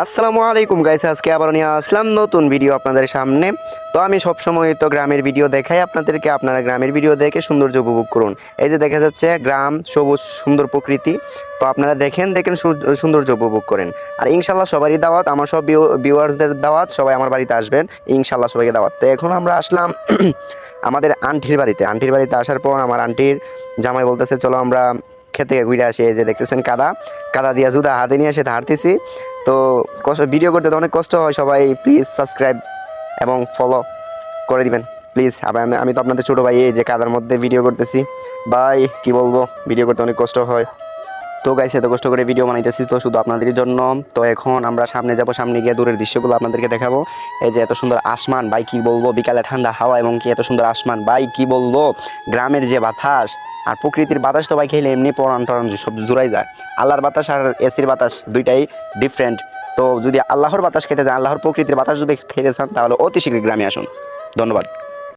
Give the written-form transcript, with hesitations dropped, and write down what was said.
আসসালামু আলাইকুম গাইস, আজকে আবার নিয়ে আসলাম নতুন ভিডিও আপনাদের সামনে। তো আমি সবসময় তো গ্রামের ভিডিও দেখাই আপনাদেরকে, আপনারা গ্রামের ভিডিও দেখে সৌন্দর্য উপভোগ করুন। এই যে দেখা যাচ্ছে গ্রাম, সবুজ সুন্দর প্রকৃতি। তো আপনারা দেখেন সৌন্দর্য উপভোগ করেন। আর ইনশাল্লাহ সবারই দাওয়াত, আমার সব ভিউয়ার্সদের দাওয়াত, সবাই আমার বাড়িতে আসবেন ইনশাল্লাহ, সবাইকে দাওয়াত। তো এখন আমরা আসলাম আমাদের আন্টির বাড়িতে আসার পর আমার আন্টির জামাই বলতেছে চলো আমরা ক্ষেত থেকে ঘুরে আসি। এই যে দেখতেছেন কাদা কাদা দিয়ে জুদা হাতে নিয়ে এসে হাঁটতেছি। তো ভিডিও করতে তো অনেক কষ্ট হয়, সবাই প্লিজ সাবস্ক্রাইব এবং ফলো করে দিবেন প্লিজ। আবার আমি তো আপনাদের ছোটো ভাই, এই যে কাদার মধ্যে ভিডিও করতেছি ভাই, কি বলবো, ভিডিও করতে অনেক কষ্ট হয়। তো গাইস এত কষ্ট করে ভিডিও বানাইতেছি তো শুধু আপনাদের জন্য। তো এখন আমরা সামনে যাব, সামনে গিয়ে দূরের দৃশ্যগুলো আপনাদেরকে দেখাবো। এই যে এত সুন্দর আসমান ভাই, কি বলবো, বিকালে ঠান্ডা হাওয়া এবং কি এত সুন্দর আসমান ভাই, কি বলবো, গ্রামের যে বাতাস আর প্রকৃতির বাতাস তো ভাই খেলে এমনি পরাণ টরান সব জুড়াই যায়। আল্লাহর বাতাস আর এসির বাতাস দুইটাই ডিফারেন্ট। তো যদি আল্লাহর বাতাস খেতে চান, আল্লাহর প্রকৃতির বাতাস যদি খেতে চান, তাহলে অতি শীঘ্রই গ্রামে আসুন। ধন্যবাদ।